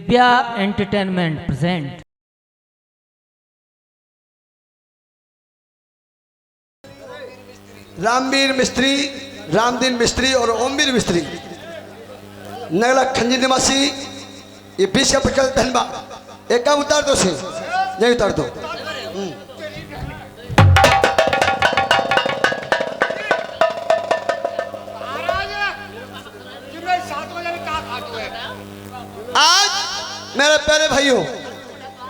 Divya entertainment present. Ramveer मिस्त्री, रामदीन मिस्त्री और ओमवीर मिस्त्री नगला खंजी निवासी ये 20 का प्रकल्प धनबाद। एक काम उतार दो से, नहीं उतार दो। आज मेरे प्यारे भाइयों,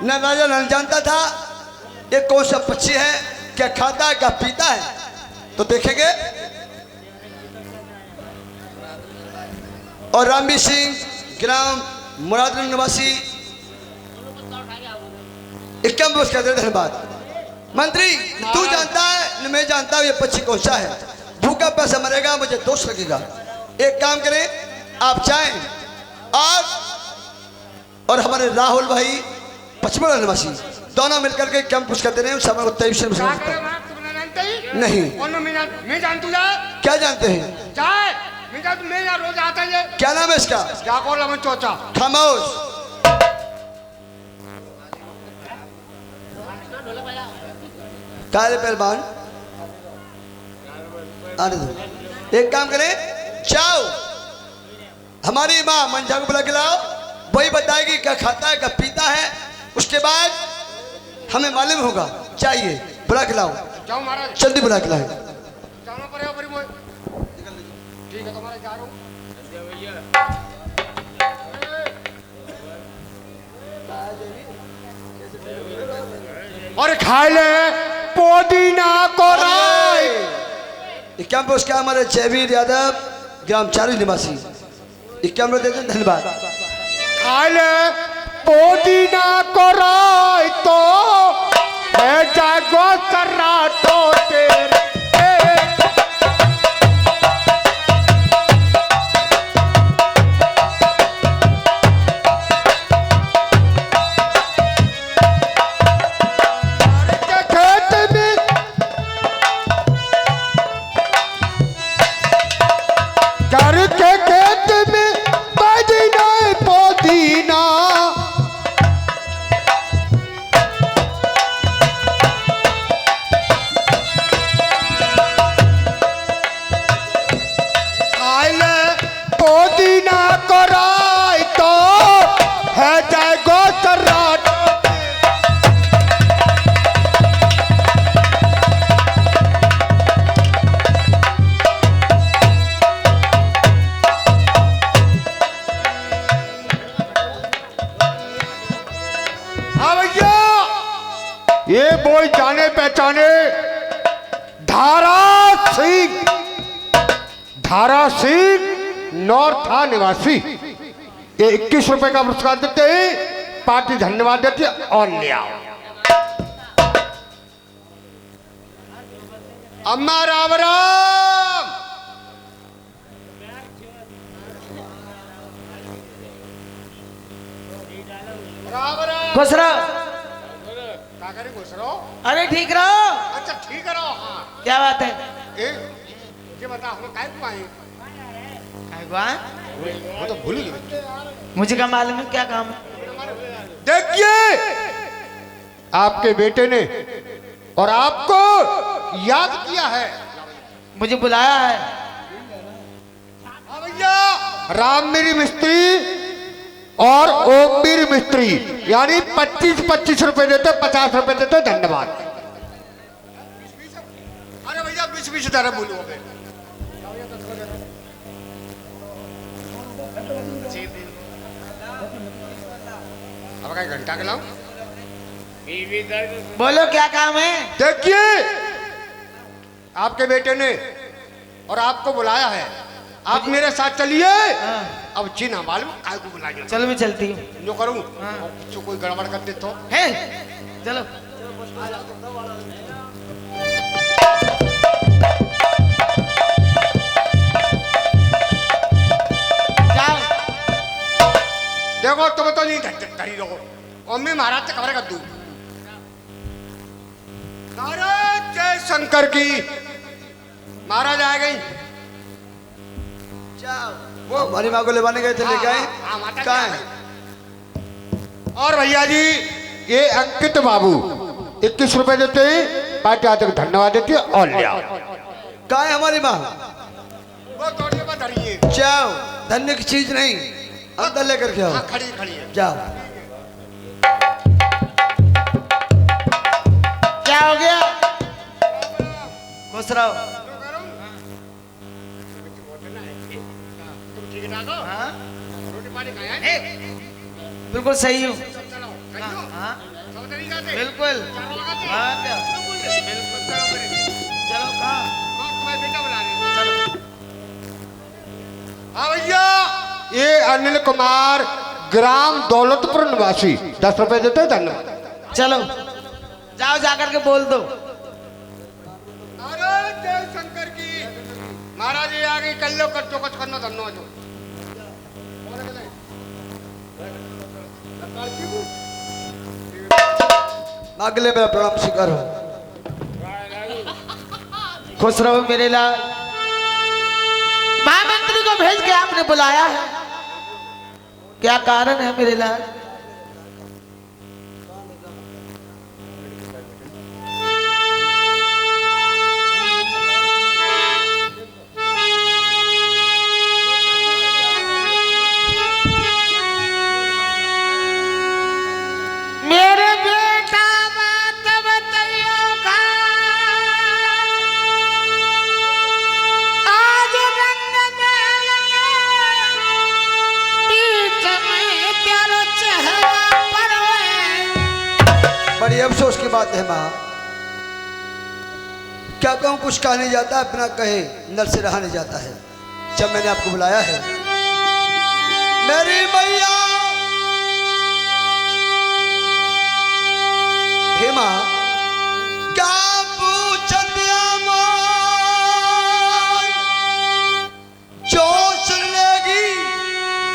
न राजा न जानता था ये कौन सा पक्षी है, क्या खाता है क्या पीता है, तो देखेंगे। और रामवीर सिंह ग्राम मुरादपुर निवासी 51 वर्ष का धन्यवाद। मंत्री तू जानता है न मैं जानता हूँ ये पक्षी कौन सा है। भूखा पैसा मरेगा, मुझे दोष लगेगा। एक काम करें, आप जाएं और हमारे राहुल भाई पचमढ़ा निवासी दोनों मिलकर के कैंप पुश करते रहे। समय नहीं मैं जानतू क्या जानते हैं, रोज आता है। क्या नाम है इसका? क्या को लमन चोचा खामोश। काले पहलवान आने दो। एक काम करें, जाओ हमारी माँ मंजा को बुला के लाओ, वही बताएगी क्या खाता है क्या पीता है। उसके बाद हमें मालूम होगा। चाहिए बुला के लाओ, जाओ महाराज, जल्दी बुला के लाओ। जाना पड़ेगा फिर वो। ठीक है तुम्हारे जा रहा हूँ। और खाए ले पुदीना को राय। कैंप उसका हमारे जयवीर यादव ग्राम चारू निवासी 51 दे दें, धन्यवाद। खाए ले पुदीना को राय तो है जागो सर्रा तो तेरे। ये बोल जाने पहचाने धारा सिंह नॉर्था निवासी ये 21 रुपए का पुरस्कार देते हैं। पार्टी धन्यवाद देती है। और ले आओ अम्मा राम राम। राम राम। खुश रहो। घुस रहो। अरे ठीक रहो। अच्छा ठीक रहो। हाँ क्या बात है? ये बता हम काय को आए? वो तो भूल गए। मुझे क्या मालूम है क्या काम है। देखिए आपके बेटे ने और आपको याद किया है, मुझे बुलाया है। भैया रामवीर मिस्त्री और ओमवीर मिस्त्री यानी 25-25 रुपए देते, 50 रुपए देते। धन्यवाद। अरे भैया 20-20 तरह बोलो। अब क्या घंटा के लाऊं? बोलो क्या काम है? देखिए आपके बेटे ने और आपको बुलाया है, आप मेरे साथ चलिए। अब चिन्ह मालूम काय को बुलाया। चलो मैं चलती हूँ। जो करूं जो कोई गड़बड़ कर दे तो है। चलो जाओ। देखो तुम तो नहीं धरी रहो। अम्मी महाराज से खबर कर दूं। नारायण जय शंकर की। महाराज आ गई। वो हमारी माँ को लेवाने गए थे, लेके आए। माता कहाँ है? और भैया जी ये अंकित बाबू 21 रुपए देते हैं, पार्टी आते धन्यवाद देती है और ले आओ। कहाँ है हमारी माँ? वो तोड़ने पर धरिए। जाओ, धन्य की चीज नहीं, अंदर लेकर के आओ। हाँ, खड़ी खड़ी है। जाओ। क्या हो गया? खुश रहो। तुम ठीक ठाक हो? हाँ? रोटी पानी खाया है? बिल्कुल सही हूँ। चलो, हाँ, चलो। हाँ, सब तरीका से? बिल्कुल। चारों लगाते हैं? हाँ, क्या? बिल्कुल, चलो मेरे। चलो कहाँ? हाँ, तुम्हारे बेटा बुला रहे हैं। चलो। हाँ भैया, ये अनिल कुमार ग्राम दौलतपुर निवासी 10 रुपए देते हैं, धन्यवाद। चलो जाओ, जाकर के बोल दो। अरे जय शंकर की महाराज ये आगे कर लो, कर चो कुछ करना धन्यवाद जो। अगले मेरा प्रणाम स्वीकार हो। खुश रहो मेरे लाल। महामंत्री को भेज के आपने बुलाया है, क्या कारण है मेरे लाल? मेरे बेटा बात बताइयो का आज रंग बीच में तेरा चेहरा पर बड़ी अफसोस की बात है माँ। क्या कहूँ, कुछ कहा नहीं जाता, बिना कहे नल से रहा नहीं जाता है। जब मैंने आपको बुलाया है मेरी मैया, हे माँ, क्या पूछतिया माँ जो सुन लेगी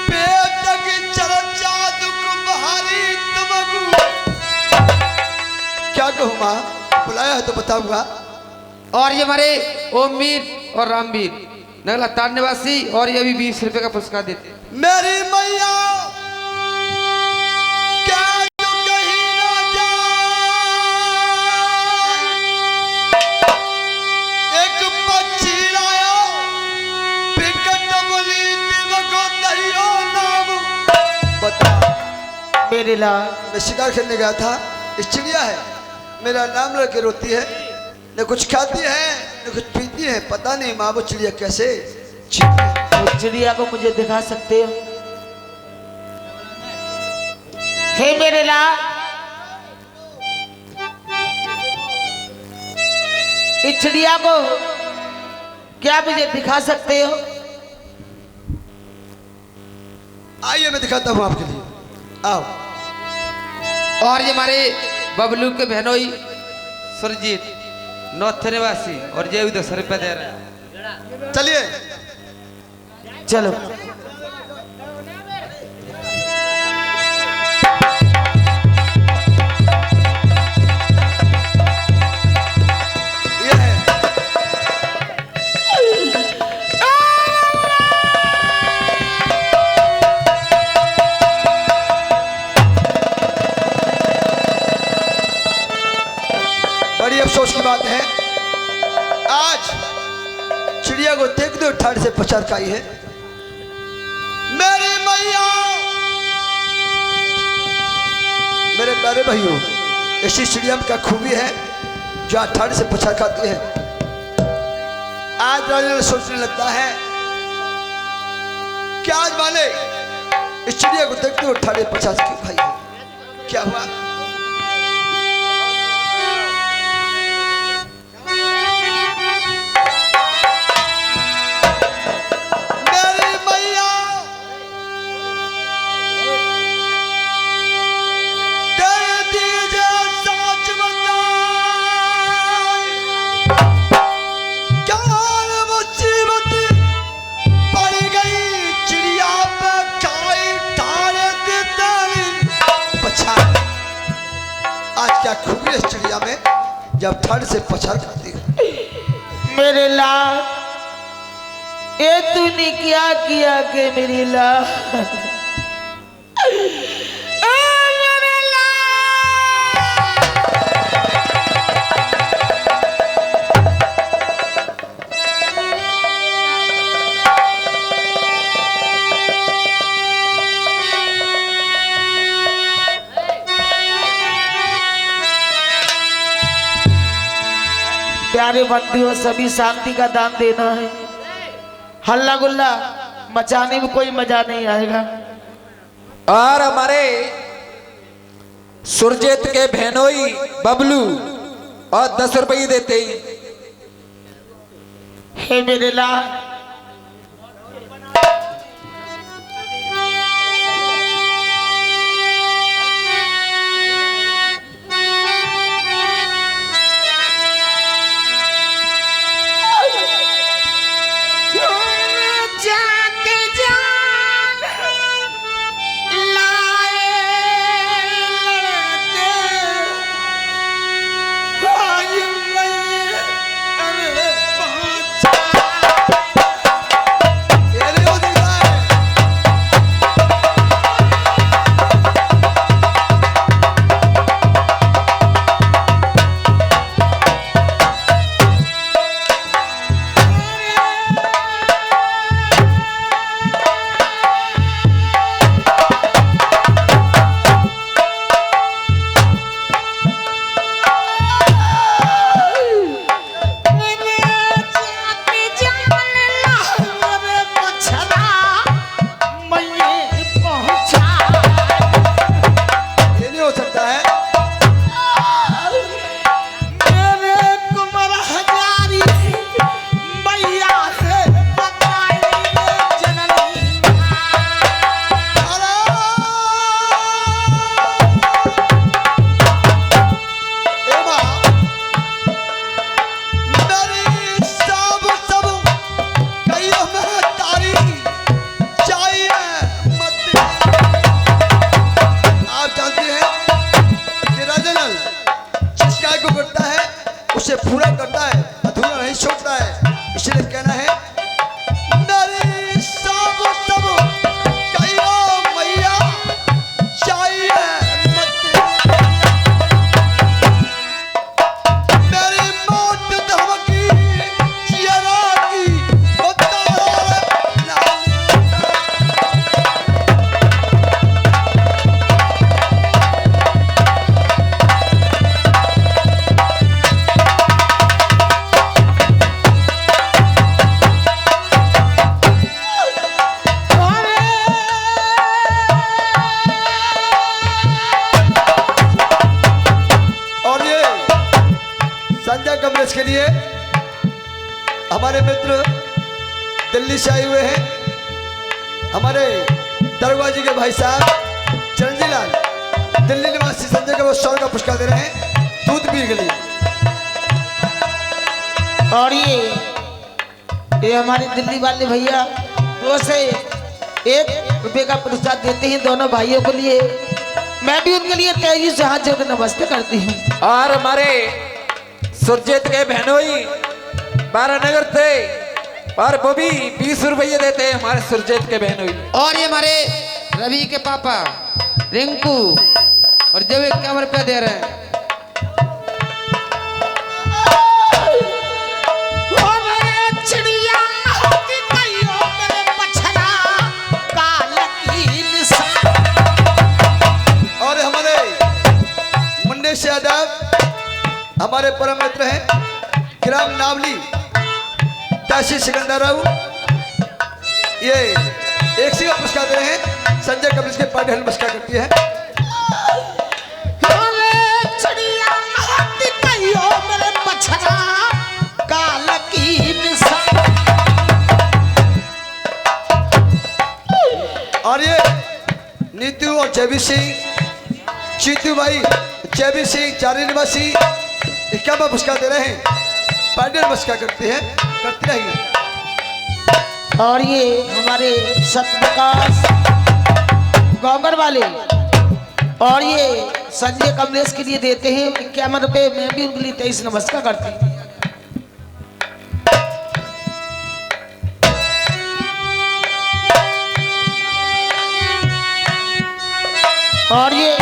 पेट की चर्चा दुख बहारी तुमको। क्या कहूँ माँ, बुलाया है तो बताऊंगा। और ये हमारे ओमवीर और रामवीर नगला तार निवासी, और ये भी 20 रुपए का पुरस्कार देते हैं। मेरी मैया क्या तू कहीं ना जाए, एक पक्षी लाया बिकट बोली दिवको दरियो नाम। बता, मेरे लाल मैं शिकार खेलने गया था, इस चिड़िया है, मेरा नाम लेके रोती है, न कुछ खाती है न कुछ पीती है। पता नहीं माँ वो चिड़िया कैसे जीती है। वो चिड़िया को मुझे दिखा सकते हो? हे मेरे लाल, इस चिड़िया को क्या मुझे दिखा सकते हो? आइए मैं दिखाता हूँ आपके लिए, आओ। और ये हमारे बबलू के बहनोई सुरजीत नौथ निवासी, और ये भी 10 रुपए दे रहा है। चलिए चलो ये है। बड़ी अफसोस की बात है, आज चिड़िया को देख दो ठाड़ से पछाड़ खाई है। मेरी मैया, मेरे प्यारे भाइयों, ऐसी चिड़िया का खूबी है जो आज ठाड़ से पछाड़ खाती है। आज राजा सोचने लगता है कि आज वाले इस चिड़िया को देखते हो ठाड़े 50 क्यों खाई है, क्या हुआ? क्या खूबी है इस चिड़िया में जब ठंड से पछाड़ खाती है। मेरे लाल, ये तूने क्या किया कि मेरी लाल? प्यारे बंधुओं सभी शांति का दान देना है। हल्ला गुल्ला मचाने में कोई मजा नहीं आएगा। और हमारे सुरजीत के बहनोई बबलू और 10 रुपये देते ही। हे मेरे लाल, उसे पूरा करता है, अधूरा नहीं छोड़ता है। इसलिए कहना है नरी सब सब कहियो मैया चाहिए मत। मेरी मौत धमकी चियरा की कमलेश के लिए हमारे मित्र दिल्ली से आए हुए हैं। हमारे दरवाजे के भाई साहब चरणजी लाल दिल्ली निवासी संजय को 100 का पुरस्कार दे रहे हैं दूध पीने के लिए। और ये हमारे दिल्ली वाले भैया 2 से 1 रुपये का पुरस्कार देते हैं दोनों भाइयों के लिए। मैं भी उनके लिए तेजी से हाथ जोड़कर नमस्ते करती हूँ। और हमारे सुरजीत के बहनोई 12 नगर थे और वो भी 20 रुपये देते हैं हमारे सुरजीत के बहनोई। और ये हमारे रवि के पापा रिंकू और जब 51 रुपया दे रहे हैं। और हमारे मुन्ने से आदाब हमारे परम मित्र हैं ग्राम नावली तहसील सिकंदराव, ये 100 का पुरस्कार दे रहे हैं। संजय कमलेश के पार्टी नमस्कार करती है। और ये नीतू और जयवीर सिंह चीतू भाई जयवीर सिंह चारी निवासी 51 पुरस्कार दे रहे हैं। पार्टी नमस्कार करते हैं, करती रहेंगे। और ये हमारे सत्यप्रकाश गौगर वाले और ये संजय कमलेश के लिए देते हैं 51 रुपये। मैं भी उनके लिए 23 नमस्कार करती हूँ। और ये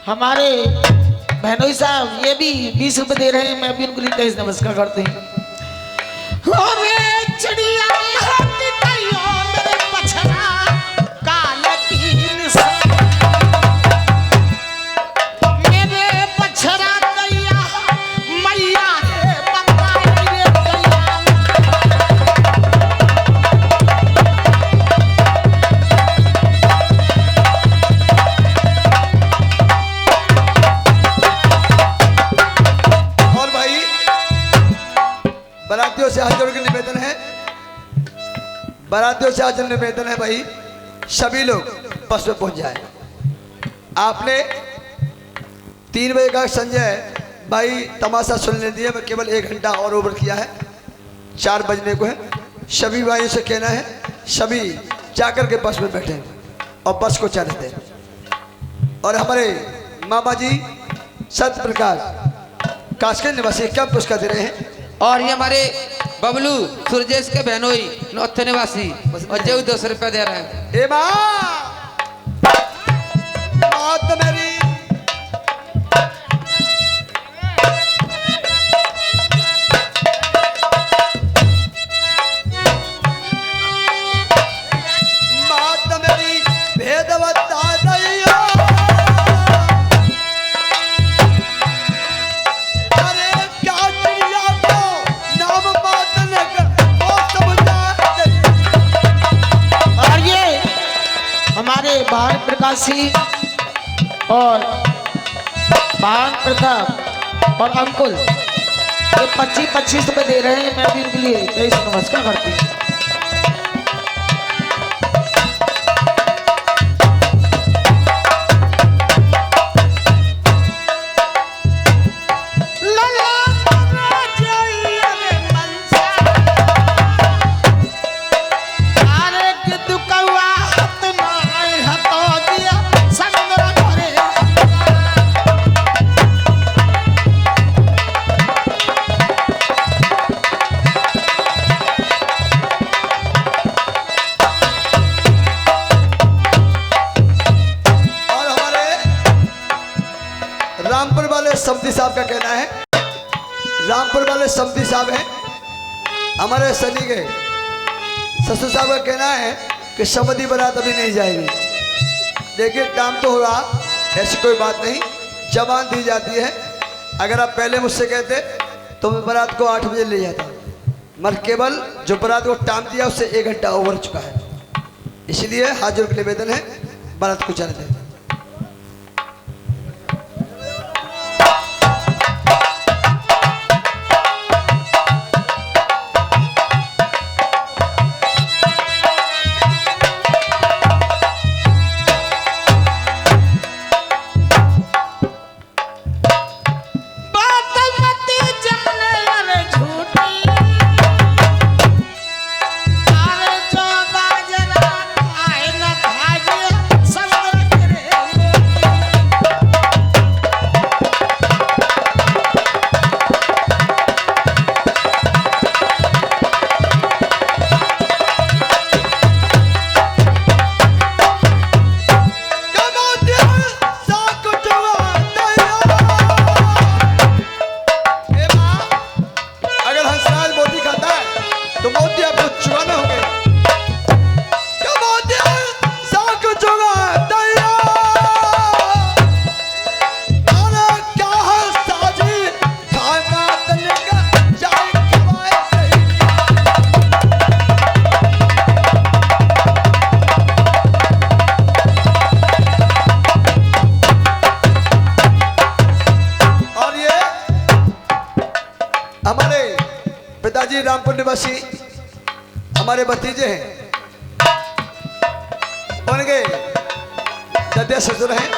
हमारे बहनोई साहब ये भी 20 रुपये दे रहे हैं। मैं भी उनको लिए 23 नमस्कार करते हैं। बारातियों से आज निवेदन है भाई, सभी लोग बस में पहुंच जाए। आपने 3 बजे का संजय भाई तमाशा सुनने दिया, मैं केवल 1 घंटा और ओवर किया है, 4 बजने को है। सभी भाइयों से कहना है सभी जाकर के बस में बैठे और बस को चलाते हैं। और हमारे मामा जी सत्य प्रकाश कास्केट निवासी क्या पुरस्कार दे रहे हैं। और ये हमारे बबलू सुरजेश के बहनोई नौथे निवासी और जो 200 रुपया दे रहे हैं। ए माँ मौत मेरी मौत मेरी भेद बता दैया। अरे क्या चिड़िया को नाम मौत ने मौत बुझा दे। और ये हमारे भान प्रकाश सिंह और भान प्रताप और अंकुल ये 25-25 रुपए दे रहे हैं। मैं भी उनके लिए नमस्कार करती हूँ। रामपुर वाले समधी साहब का कहना है, रामपुर वाले समधी साहब हैं हमारे सनी के ससुर साहब का कहना है कि समधी बारात अभी नहीं जाएगी। देखिए काम तो होगा, ऐसी कोई बात नहीं, जबान दी जाती है। अगर आप पहले मुझसे कहते तो मैं बारात को 8 बजे ले जाता, मगर केवल जो बारात को टाइम दिया उससे 1 घंटा ओवर चुका है, इसलिए हाजिर के निवेदन है बारात को चले जाए। पिताजी रामपुर निवासी हमारे भतीजे हैं, उनके दद्या ससुर हैं,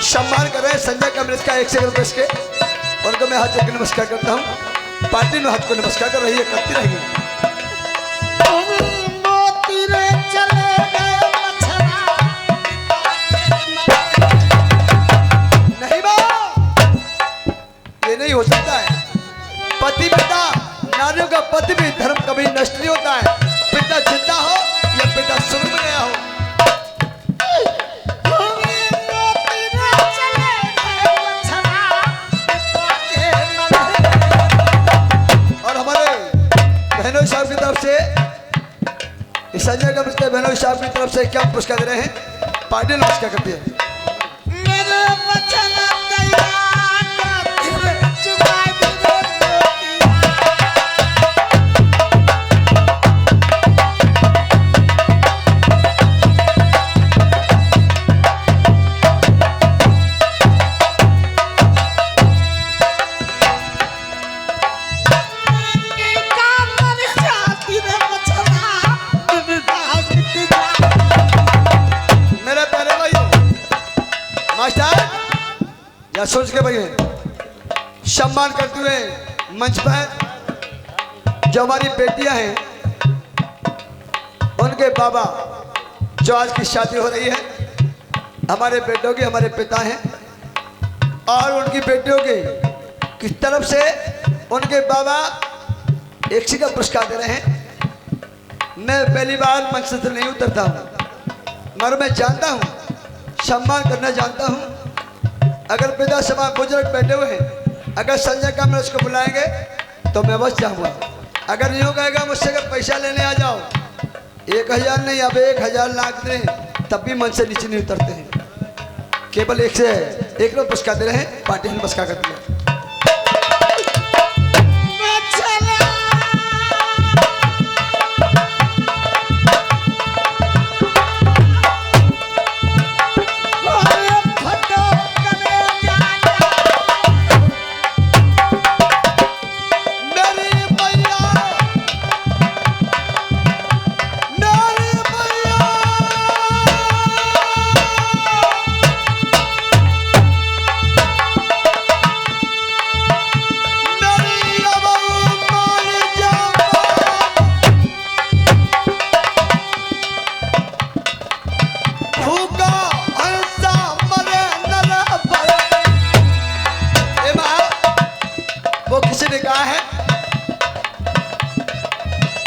सम्मान कर रहे हैं संजय कमलेश का 1 सेकंड रुपये के। उनको मैं हाथ जोड़ के नमस्कार करता हूँ, पार्टी में हाथ को नमस्कार कर रही है, करती रहेगी। नहीं बा, ये नहीं हो सकता है। पति पिता नारियों का पति भी धर्म कभी नष्ट नहीं होता है, पिता जिंदा हो या पिता स्वर्ग में गया हो। और हमारे बहनोई साहब की तरफ से संजय का मिस्टर बहनोई साहब की तरफ से क्या पुरस्कार दे रहे हैं, पार्टी नमस्कार करती है। मास्टर या सोच के भैया सम्मान करते हुए मंच पर जो हमारी बेटियां हैं उनके बाबा जो आज की शादी हो रही है हमारे बेटों के हमारे पिता हैं और उनकी बेटियों की तरफ से उनके बाबा एक सी का पुरस्कार दे रहे हैं। मैं पहली बार मंच से नहीं उतरता हूँ मगर मैं जानता हूँ सम्मान करना जानता हूँ। अगर पिता सभा बुजुर्ग बैठे हुए हैं अगर संजय का मैं उसको बुलाएंगे तो मैं बस जाऊँगा। अगर यूँ कहेगा मुझसे अगर पैसा लेने आ जाओ 1000 नहीं अब 1000 लाख दें तब भी मन से नीचे नहीं उतरते हैं। केवल एक से एक लोग पुरस्कार दे रहे हैं पार्टी ने पुरस्कार कर दिया।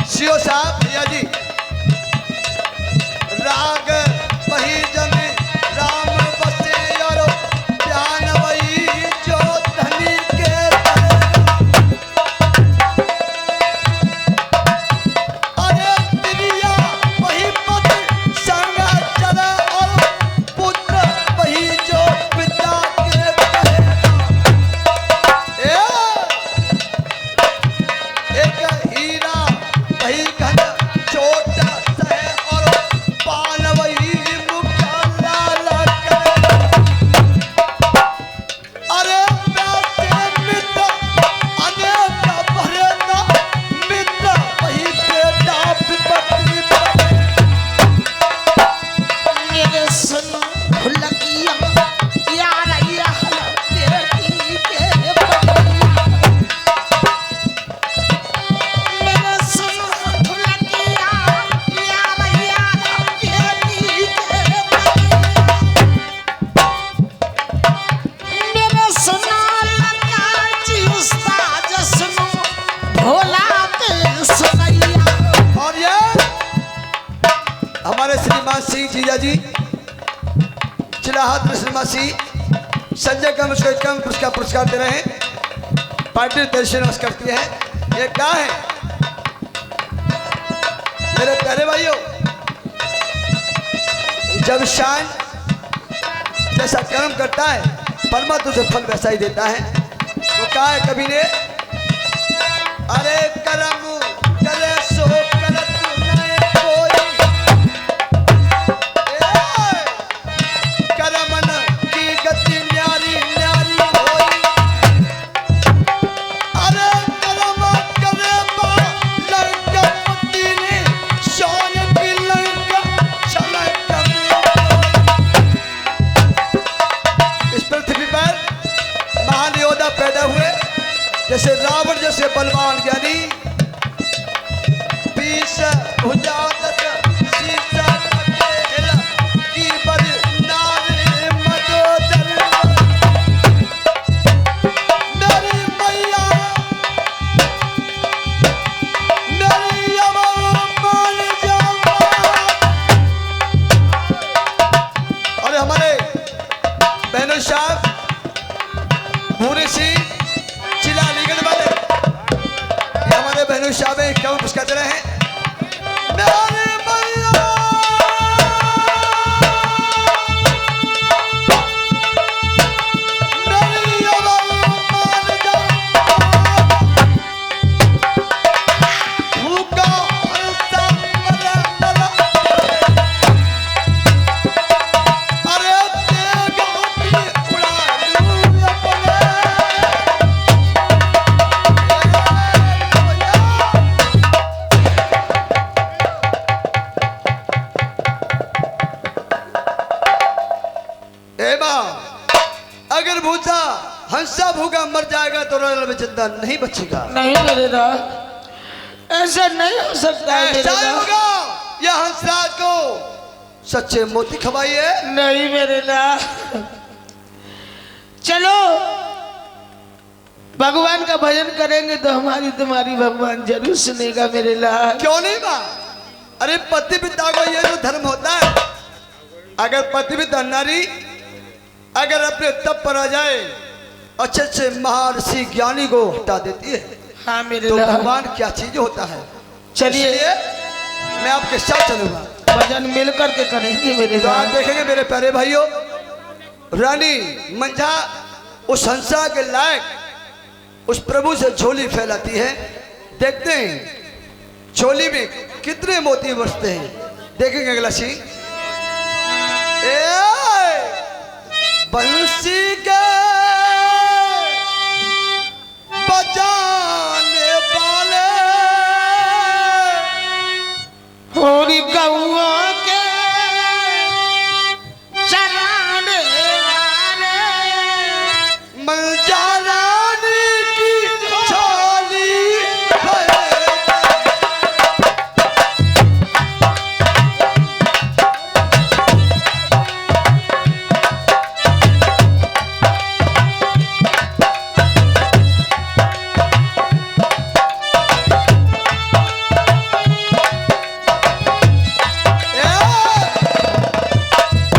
सीओ साहब भैया जी राग वही जमी राम बसे और ध्यान वही जो धनी के अरे प्रिया वही पद संग चल और पुत्र वही जो पिता के एक हीरा वही घन छोटा सा और पान वही मुखा लाल अरे प्यासे मित्र अनेक भरना मित्र वही बेटा विपत्ति मेरे सुनो भुलकिया यार तेरे की के मेरे सुनो भुलकिया यार तेरे मेरे सुनो लगा जी उस्ताद सुनो भोला के सुनैया। और ये हमारे श्रीमान सिंह जीजा जी चिलाहात में श्रीमान सिंह संजय का मुझको कम पुरस्कार दे रहे हैं। पार्टी दर्शन नमस्कार करती है। ये क्या है मेरे प्यारे भाइयों जब शान जैसा कर्म करता है परमात्मा तुझे फल वैसा ही देता है। वो क्या है कभी ने अरे कर्म करे सो करत नहीं कोई कर्मन की गति न्यारी न्यारी होई अरे कर्म करे बा लंका पति ने शान की लंका छलक इस पृथ्वी पर महान योद्धा पैदा हुए जैसे रावण जैसे बलवान ज्ञानी पीस भुजावत सीता अकेला की बर नारे मदोदर नारी मैया नारी मान जावा। और हमारे बहनों साहब भूरी सिंह चिला अलीगढ़ वाले ये हमारे बहनों साहब कम पुरस्कार दे रहे हैं। मेरे भैया मेरी आवाज़ मान जा भूखा हंसा मरा मरा अरे तेगा की उड़ा लूं अपने ए माँ अगर भूसा हंसा भूखा मर जाएगा तो रोयल में जिंदा नहीं बचेगा। नहीं मेरे राज, ऐसा नहीं हो सकता है मेरे ऐसा राज। होगा या हंसराज को सच्चे मोती खवाइए। नहीं मेरे राज, चलो भगवान का भजन करेंगे तो हमारी तुम्हारी भगवान जरूर सुनेगा मेरे लाल। क्यों नहीं माँ? अरे पति पिता को ये जो धर्म होता है, अगर पति पिता नारी अगर अपने तप पर आ जाए, अच्छे अच्छे महर्षि ज्ञानी को हटा देती है, हाँ मेरे तो लाल। भगवान क्या चीज होता है। चलिए इसलिए मैं आपके साथ चलूंगा। भजन मिल करके करेंगे मेरे तो आप लाल। देखेंगे मेरे प्यारे भाइयों, रानी मंझा उस हंसा के लायक उस प्रभु से झोली फैलाती है। देखते हैं झोली में कितने मोती बरसते हैं। देखेंगे अगला सीन। बंसी के बजाने वाले होरी गौआ के चराने वाले मंझा रानी की झोली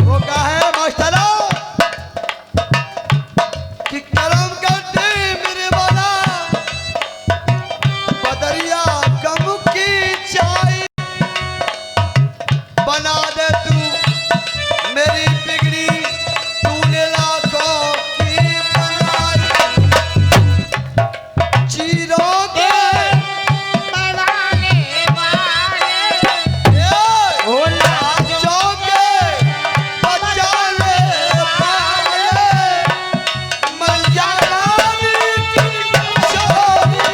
वो क्या है मास्टरों कि करम करते मेरे वाला बदरिया गम की चाय बना दे तू मेरी बिगड़ी तूने लाखों की बनाई चीरों के बनाने वाले हो लाजों के बचाने वाले मंझा रानी की झोली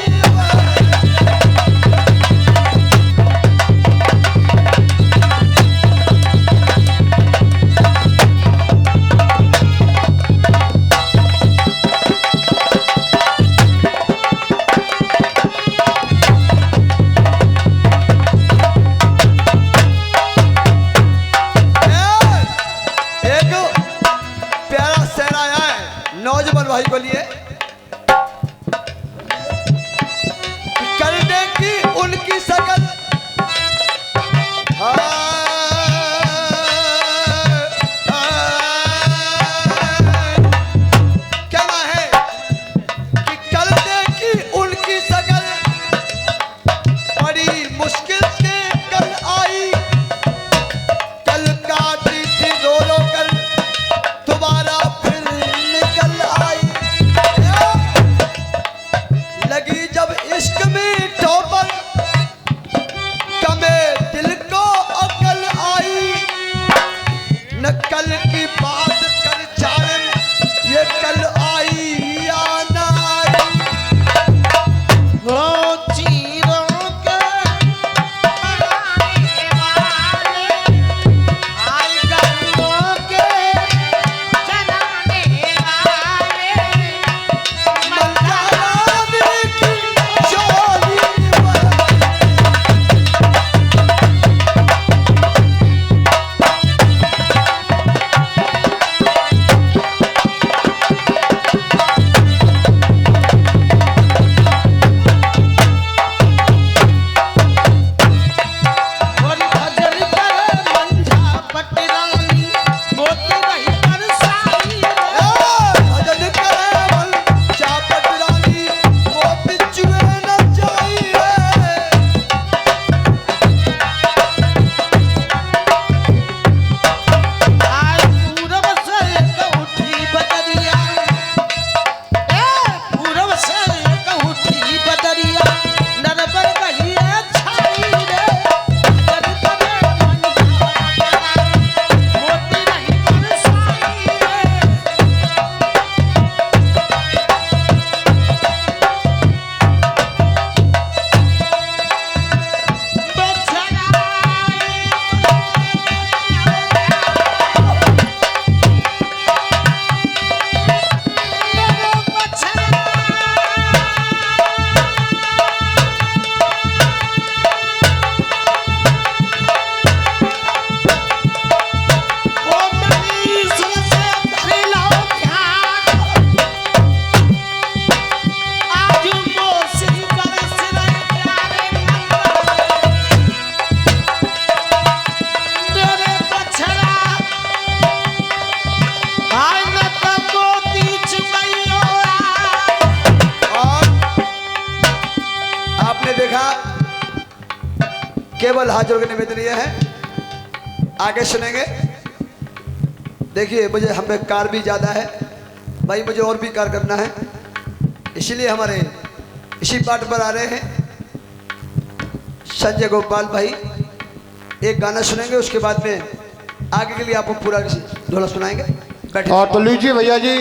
एक प्यारा शेर आया है नौजवान भाई को लिए। करने की उनकी शकल कहना है कि करने की उनकी शकल बड़ी मुश्किल से कल आई, कल काटी थी रो रो कर दोबारा फिर निकल आई। देखा, केवल हाथ जोड़ के निवेदन ये है, आगे सुनेंगे। देखिए मुझे हम पे कार भी ज़्यादा है भाई, मुझे और भी कार करना है, इसीलिए हमारे इसी पार्ट पर आ रहे हैं संजय गोपाल भाई। एक गाना सुनेंगे, उसके बाद में आगे के लिए आपको पूरा ढोला सुनाएंगे। बैठे। और तो लीजिए भैया जी